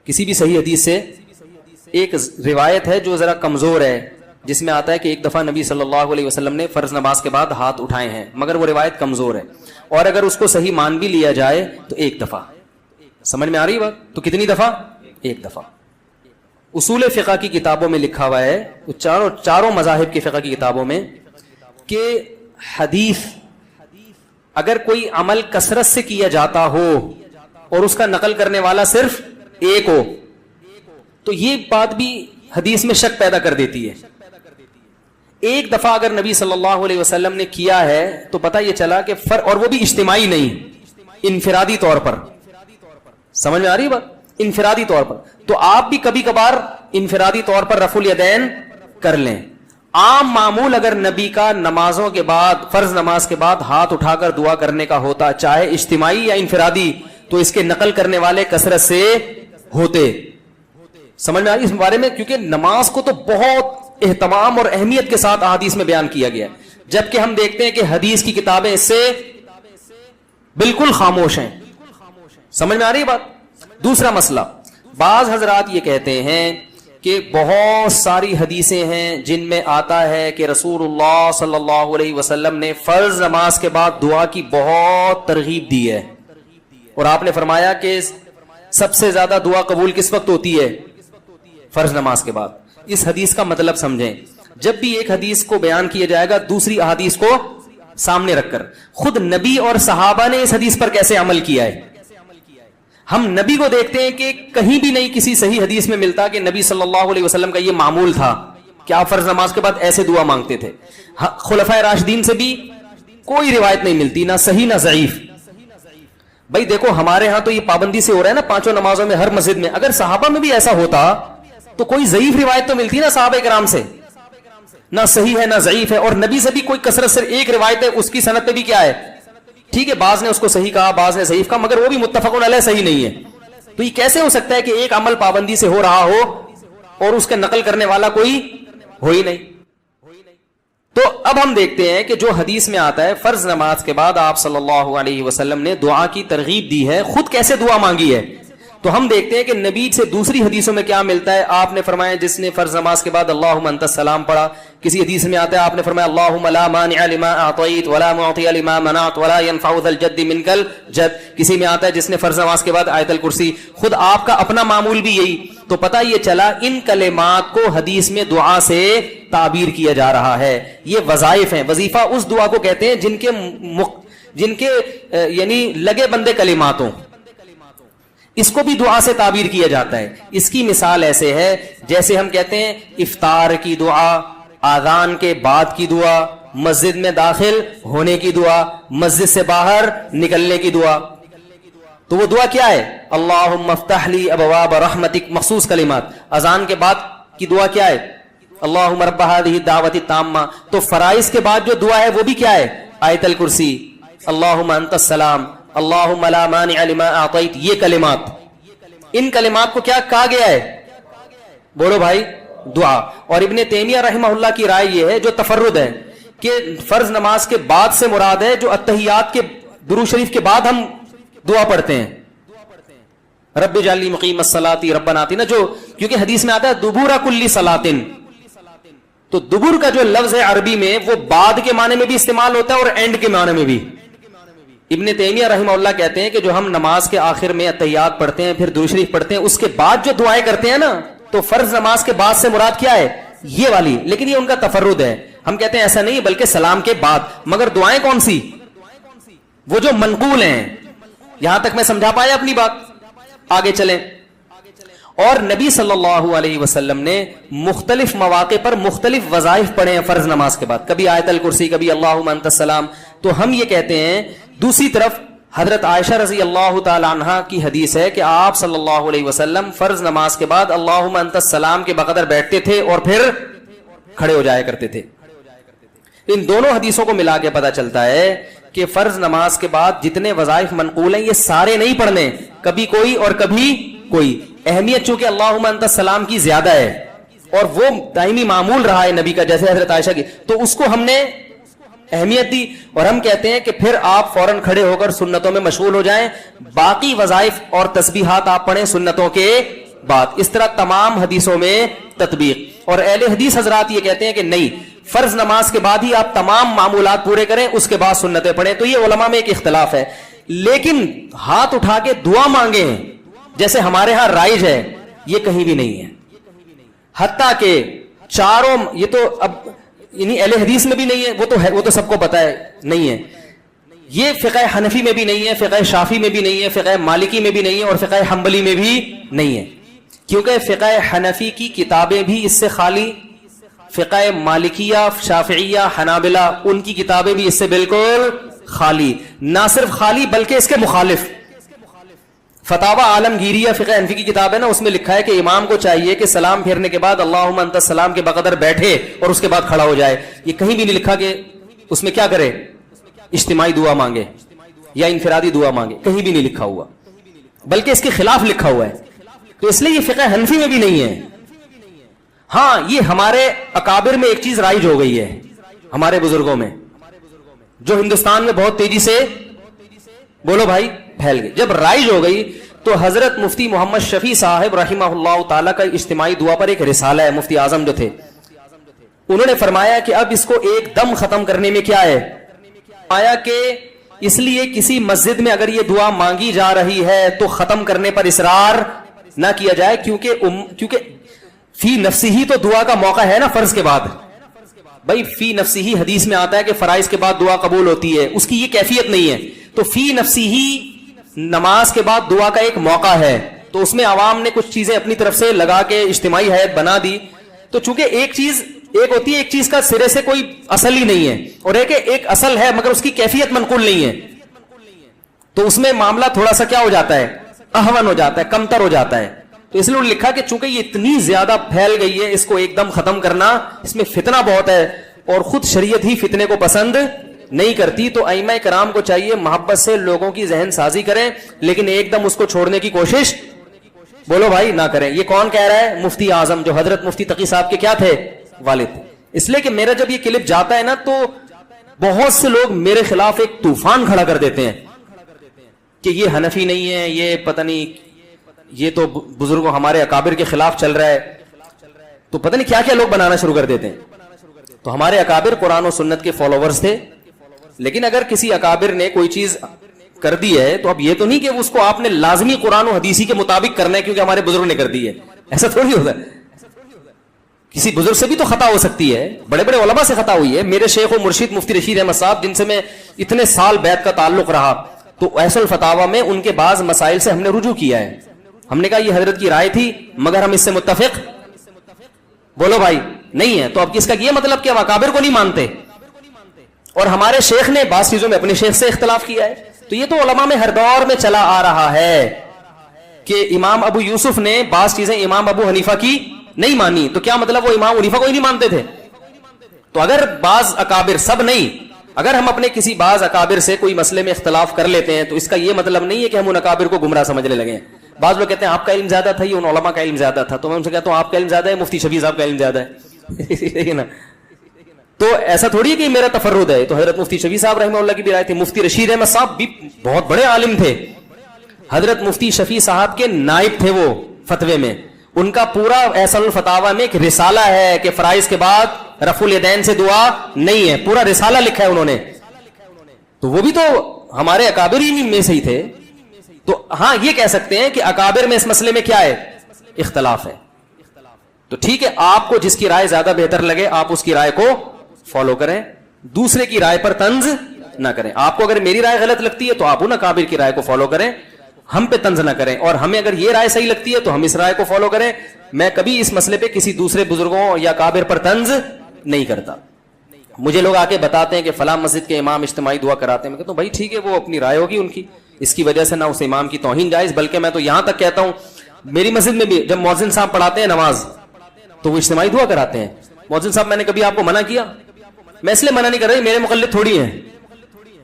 کسی بھی صحیح حدیث سے ایک روایت ہے جو ذرا کمزور ہے، جس میں آتا ہے کہ ایک دفعہ نبی صلی اللہ علیہ وسلم نے فرض نماز کے بعد ہاتھ اٹھائے ہیں، مگر وہ روایت کمزور ہے، اور اگر اس کو صحیح مان بھی لیا جائے تو ایک دفعہ. سمجھ میں آ رہی بات؟ تو کتنی دفعہ؟ ایک دفعہ. اصول فقہ کی کتابوں میں لکھا ہوا ہے، چاروں مذاہب کی فقہ کی کتابوں میں، کہ حدیث اگر کوئی عمل کثرت سے کیا جاتا ہو اور اس کا نقل کرنے والا صرف ایک ہو تو یہ بات بھی حدیث میں شک پیدا کر دیتی ہے. ایک دفعہ اگر نبی صلی اللہ علیہ وسلم نے کیا ہے تو پتہ یہ چلا کہ اور وہ بھی اجتماعی نہیں، انفرادی طور پر. سمجھ میں آ رہی بات؟ انفرادی طور پر. تو آپ بھی کبھی کبھار انفرادی طور پر رفع الیدین کر لیں. عام معمول اگر نبی کا نمازوں کے بعد، فرض نماز کے بعد ہاتھ اٹھا کر دعا کرنے کا ہوتا، چاہے اجتماعی یا انفرادی، تو اس کے نقل کرنے والے کثرت سے ہوتے. سمجھ میں آ رہی اس بارے میں؟ کیونکہ نماز کو تو بہت اہتمام اور اہمیت کے ساتھ احادیث میں بیان کیا گیا ہے، جبکہ ہم دیکھتے ہیں کہ حدیث کی کتابیں اس سے بالکل خاموش ہیں. سمجھ میں آ رہی بات؟ دوسرا مسئلہ، بعض حضرات یہ کہتے ہیں کہ بہت ساری حدیثیں ہیں جن میں آتا ہے کہ رسول اللہ صلی اللہ علیہ وسلم نے فرض نماز کے بعد دعا کی بہت ترغیب دی ہے، اور آپ نے فرمایا کہ سب سے زیادہ دعا قبول کس وقت ہوتی ہے؟ فرض نماز کے بعد. اس حدیث کا مطلب سمجھیں. جب بھی ایک حدیث کو بیان کیا جائے گا دوسری احادیث کو سامنے رکھ کر، خود نبی اور صحابہ نے اس حدیث پر کیسے عمل کیا ہے. ہم نبی کو دیکھتے ہیں کہ کہیں بھی نہیں کسی صحیح حدیث میں ملتا کہ نبی صلی اللہ علیہ وسلم کا یہ معمول تھا کہ آپ فرض نماز کے بعد ایسے دعا مانگتے تھے. خلفائے راشدین سے بھی کوئی روایت نہیں ملتی، نہ صحیح نہ ضعیف. بھائی دیکھو ہمارے ہاں تو یہ پابندی سے ہو رہا ہے نا پانچوں نمازوں میں، ہر مسجد میں. اگر صحابہ میں بھی ایسا ہوتا تو کوئی ضعیف روایت تو ملتی نا صحابہ کرام سے، نہ صحیح ہے نہ ضعیف ہے. اور نبی سے بھی کوئی کثرت سے ایک روایت ہے، اس کی سند پہ بھی کیا ہے؟ ٹھیک ہے، بعض نے اس کو صحیح کہا، بعض نے ضعیف کہا، مگر وہ بھی متفق علیہ صحیح نہیں ہے. تو یہ کیسے ہو سکتا ہے کہ ایک عمل پابندی سے ہو رہا ہو اور اس کے نقل کرنے والا کوئی ہو ہی نہیں؟ تو اب ہم دیکھتے ہیں کہ جو حدیث میں آتا ہے فرض نماز کے بعد آپ صلی اللہ علیہ وسلم نے دعا کی ترغیب دی ہے، خود کیسے دعا مانگی ہے. تو ہم دیکھتے ہیں کہ نبی سے دوسری حدیثوں میں کیا ملتا ہے. آپ نے فرمایا جس نے فرض نماز کے بعد اللہم انت السلام پڑھا، کسی حدیث میں آتا ہے آپ نے فرمایا اللہم لا مانع لما اعطیت ولا معطی لما منعت ولا ينفع ذا الجد منک الجد. کسی میں آتا ہے جس نے فرض نماز کے بعد آیت الکرسی. خود آپ کا اپنا معمول بھی یہی. تو پتہ یہ چلا ان کلمات کو حدیث میں دعا سے تعبیر کیا جا رہا ہے. یہ وظائف ہیں. وظیفہ اس دعا کو کہتے ہیں جن کے یعنی لگے بندے کلمات ہوں، اس کو بھی دعا سے تعبیر کیا جاتا ہے. اس کی مثال ایسے ہے جیسے ہم کہتے ہیں افطار کی دعا، آذان کے بعد کی دعا، مسجد میں داخل ہونے کی دعا، مسجد سے باہر نکلنے کی دعا. تو وہ دعا کیا ہے؟ اللہم افتح لی ابواب رحمتک، مخصوص کلمات. اذان کے بعد کی دعا کیا ہے؟ اللہم رب ہذہ الدعوۃ التامہ. تو فرائض کے بعد جو دعا ہے وہ بھی کیا ہے؟ آیت الکرسی، اللہم انت السلام، اللہم لا مانع لما اعطیت. یہ کلمات، ان کلمات کو کیا کہا گیا ہے؟ بولو بھائی، دعا. اور ابن تیمیہ رحمہ اللہ کی رائے یہ ہے جو تفرد ہے کہ فرض نماز کے بعد سے مراد ہے جو اتحیات کے درود شریف کے بعد ہم دعا پڑھتے ہیں، رب اجعلنی مقیم الصلاۃ ربنا آتنا، جو کیونکہ حدیث میں آتا ہے دبور کل صلاۃ. تو دبر کا جو لفظ ہے عربی میں وہ بعد کے معنی میں بھی استعمال ہوتا ہے اور اینڈ کے معنی میں بھی. ابن تیمیہ رحمہ اللہ کہتے ہیں کہ جو ہم نماز کے آخر میں اتحیات پڑھتے ہیں، پھر درود شریف پڑھتے ہیں، اس کے بعد جو دعائیں کرتے ہیں نا، تو فرض نماز کے بعد سے مراد کیا ہے؟ یہ والی. لیکن یہ ان کا تفرد ہے. ہم کہتے ہیں ایسا نہیں بلکہ سلام کے بعد. مگر دعائیں کون سی؟ وہ جو منقول ہیں. یہاں تک میں سمجھا پایا اپنی بات؟ آگے چلیں. اور نبی صلی اللہ علیہ وسلم نے مختلف مواقع پر مختلف وظائف پڑھے ہیں فرض نماز کے بعد. کبھی آیت الکرسی، کبھی اللہم انت السلام. تو ہم یہ کہتے ہیں دوسری طرف حضرت عائشہ رضی اللہ تعالی عنہا کی حدیث ہے کہ آپ صلی اللہ علیہ وسلم فرض نماز کے بعد اللہم انت السلام کے بقدر بیٹھتے تھے اور پھر کھڑے ہو جایا کرتے تھے. ان دونوں حدیثوں کو ملا کے پتہ چلتا ہے کہ فرض نماز کے بعد جتنے وظائف منقول ہیں یہ سارے نہیں پڑھنے، کبھی کوئی اور کبھی کوئی. اہمیت چونکہ اللہم انت السلام کی زیادہ ہے اور وہ دائمی معمول رہا ہے نبی کا، جیسے حضرت عائشہ کی، تو اس کو ہم نے اہمیت دی. اور ہم کہتے ہیں کہ پھر آپ فوراً کھڑے ہو کر سنتوں میں مشغول ہو جائیں. باقی وظائف اور تسبیحات آپ پڑھیں سنتوں کے بات. اس طرح تمام حدیثوں میں تطبیق. اور اہل حدیث حضرات یہ کہتے ہیں کہ نہیں, فرض نماز کے بعد ہی آپ تمام معمولات پورے کریں, اس کے بعد سنتیں پڑھیں. تو یہ علماء میں ایک اختلاف ہے. لیکن ہاتھ اٹھا کے دعا مانگے جیسے ہمارے ہاں رائج ہے, یہ کہیں بھی نہیں ہے. حتیٰ کہ چاروں, یہ تو اب یعنی اہل حدیث میں بھی نہیں ہے, وہ تو سب کو پتا ہے نہیں ہے. یہ فقہ حنفی میں بھی نہیں ہے, فقہ شافی میں بھی نہیں ہے, فقہ مالکی میں بھی نہیں ہے, اور فقہ حنبلی میں بھی نہیں ہے. کیونکہ فقہ حنفی کی کتابیں بھی اس سے خالی, فقہ مالکیہ, شافعیہ, حنابلہ ان کی کتابیں بھی اس سے بالکل خالی. نہ صرف خالی بلکہ اس کے مخالف. فتاوی عالمگیریہ فقہ حنفی کی کتاب ہے نا, اس میں لکھا ہے کہ امام کو چاہیے کہ سلام پھیرنے کے بعد اللہم انت السلام کے بقدر بیٹھے اور اس کے بعد کھڑا ہو جائے. یہ کہیں بھی نہیں لکھا کہ اس میں کیا کرے, اجتماعی دعا مانگے یا انفرادی دعا مانگے, کہیں بھی نہیں لکھا ہوا, بلکہ اس کے خلاف لکھا ہوا ہے. تو اس لیے یہ فقہ حنفی میں بھی نہیں ہے. ہاں یہ ہمارے اکابر میں ایک چیز رائج ہو گئی ہے, ہمارے بزرگوں میں, جو ہندوستان میں بہت تیزی سے, بولو بھائی, پھیل گئی. جب رائج ہو گئی تو حضرت مفتی محمد شفیع صاحب رحمہ اللہ تعالیٰ کا اجتماعی دعا پر ایک رسالہ ہے, مفتی اعظم جو تھے انہوں نے فرمایا کہ اب اس کو ایک دم ختم کرنے میں کیا ہے, آیا کہ اس لیے کسی مسجد میں اگر یہ دعا مانگی جا رہی ہے تو ختم کرنے پر اصرار نہ کیا جائے, کیونکہ فی نفسی ہی تو دعا کا موقع ہے نا فرض کے بعد. بھائی فی نفسی ہی حدیث میں آتا ہے کہ فرائض کے بعد دعا قبول ہوتی ہے, اس کی یہ کیفیت نہیں ہے. تو فی نفسی ہی نماز کے بعد دعا کا ایک موقع ہے, تو اس میں عوام نے کچھ چیزیں اپنی طرف سے لگا کے اجتماعی ہیئت بنا دی. تو چونکہ ایک ہوتی ہے, ایک چیز کا سرے سے کوئی اصل ہی نہیں ہے, اور ایک اصل ہے مگر اس کی کیفیت منقول نہیں ہے, تو اس میں معاملہ تھوڑا سا کیا ہو جاتا ہے, اہون ہو جاتا ہے, کمتر ہو جاتا ہے. تو اس لیے انہوں نے لکھا کہ چونکہ یہ اتنی زیادہ پھیل گئی ہے, اس کو ایک دم ختم کرنا, اس میں فتنہ بہت ہے, اور خود شریعت ہی فتنے کو پسند نہیں کرتی. تو ائمہ کرام کو چاہیے محبت سے لوگوں کی ذہن سازی کریں, لیکن ایک دم اس کو چھوڑنے کی کوشش, بولو بھائی, نہ کریں. یہ کون کہہ رہا ہے, مفتی اعظم, جو حضرت مفتی تقی صاحب کے کیا تھے, والد. اس لیے کہ میرا جب یہ کلپ جاتا ہے نا تو بہت سے لوگ میرے خلاف ایک طوفان کھڑا کر دیتے ہیں کہ یہ حنفی نہیں ہے, یہ پتہ نہیں, یہ تو بزرگوں ہمارے اکابر کے خلاف چل رہا ہے, تو پتہ نہیں کیا کیا لوگ بنانا شروع کر دیتے ہیں. تو ہمارے اکابر قرآن و سنت کے فالوورز تھے, لیکن اگر کسی اکابر نے کوئی چیز کر دی ہے تو اب یہ تو نہیں کہ اس کو آپ نے لازمی قرآن و حدیثی کے مطابق کرنا ہے کیونکہ ہمارے بزرگ نے کر دی ہے, ایسا تھوڑی ہوتا ہے. کسی بزرگ سے بھی تو خطا ہو سکتی ہے, بڑے بڑے علماء سے خطا ہوئی ہے. میرے شیخ و مرشد مفتی رشید احمد صاحب, جن سے میں اتنے سال بیعت کا تعلق رہا, تو ایسا الفتاوی میں ان کے بعض مسائل سے ہم نے رجوع کیا ہے. ہم نے کہا یہ حضرت کی رائے تھی مگر ہم اس سے متفق, بولو بھائی, نہیں ہے. تو اب کس کا یہ مطلب کہ ہم اکابر کو نہیں مانتے, اور ہمارے شیخ نے بعض چیزوں میں اپنے شیخ سے اختلاف کیا ہے. تو یہ تو علماء میں ہر دور میں چلا آ رہا ہے کہ امام ابو یوسف نے بعض چیزیں امام ابو حنیفہ کی نہیں مانی, تو کیا مطلب وہ امام حنیفہ کو ہی نہیں مانتے تھے. تو اگر بعض اکابر, سب نہیں, اگر ہم اپنے کسی بعض اکابر سے کوئی مسئلے میں اختلاف کر لیتے ہیں تو اس کا یہ مطلب نہیں ہے کہ ہم ان اکابر کو گمراہ سمجھنے لگے ہیں. بعض لوگ کہتے ہیں آپ کا علم زیادہ تھا, یہ ان علماء کا علم زیادہ تھا. تو میں ان سے کہتا ہوں آپ کا علم زیادہ ہے, مفتی شفیع صاحب کا علم زیادہ ہے نا. تو ایسا تھوڑی ہے کہ میرا تفرد ہے. تو حضرت مفتی شفیع صاحب رحمہ اللہ کی بھی رائے تھی. مفتی رشید احمد صاحب بھی بہت بڑے عالم تھے, حضرت مفتی شفیع صاحب کے نائب تھے وہ فتوے میں. ان کا پورا احسن الفتاوی میں ایک رسالہ ہے کہ فرائض کے بعد رفع الیدین سے دعا نہیں ہے, پورا رسالہ لکھا ہے انہوں نے. تو وہ بھی تو ہمارے اکابر ہی میں سے ہی تھے. تو ہاں یہ کہہ سکتے ہیں کہ اکابر میں اس مسئلے میں کیا ہے, اختلاف ہے. تو ٹھیک ہے, آپ کو جس کی رائے زیادہ بہتر لگے آپ اس کی رائے کو فالو کریں, دوسرے کی رائے پر طنز نہ کریں. آپ کو اگر میری رائے غلط لگتی ہے تو آپ ان اکابر کی رائے کو فالو کریں, ہم پہ طنز نہ کریں. اور ہمیں اگر یہ رائے صحیح لگتی ہے تو ہم اس رائے کو فالو کریں. میں کبھی اس مسئلے پہ کسی دوسرے بزرگوں یا اکابر پر طنز نہیں کرتا. مجھے لوگ آ کے بتاتے ہیں کہ فلاں مسجد کے امام اجتماعی دعا کراتے ہیں, میں کہتا ہوں بھائی ٹھیک ہے, وہ اپنی رائے ہوگی ان کی, اس کی وجہ سے نہ اس امام کی توہین جائز. بلکہ میں تو یہاں تک کہتا ہوں میری مسجد میں بھی جب مؤذن صاحب پڑھاتے ہیں نماز تو وہ اجتماعی دعا کراتے ہیں. مؤذن صاحب میں نے کبھی آپ کو منع کیا؟ میں اس لیے منع نہیں کر رہا, میرے مقلد تھوڑی ہیں.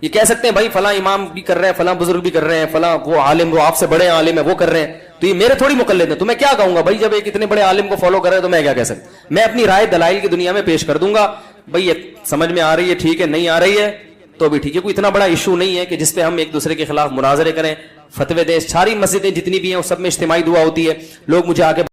یہ کہہ سکتے ہیں بھائی فلاں امام بھی کر رہے ہیں, فلاں بزرگ بھی کر رہے ہیں, فلاں وہ عالم, وہ آپ سے بڑے عالم ہے, وہ کر رہے ہیں, تو یہ میرے تھوڑی مقلد ہیں. تو میں کیا کہوں گا بھائی, جب ایک اتنے بڑے عالم کو فالو کر رہے ہیں تو میں کیا کہہ سکتا. میں اپنی رائے دلائل کی دنیا میں پیش کر دوں گا, بھائی یہ سمجھ میں آ رہی ہے ٹھیک ہے, نہیں آ رہی ہے تو بھی ٹھیک ہے. کوئی اتنا بڑا ایشو نہیں ہے کہ جس پہ ہم ایک دوسرے کے خلاف مناظرے کریں, فتوے دیں. ساری مسجدیں جتنی بھی ہیں اس سب میں اجتماعی دعا ہوتی ہے. لوگ مجھے آ کے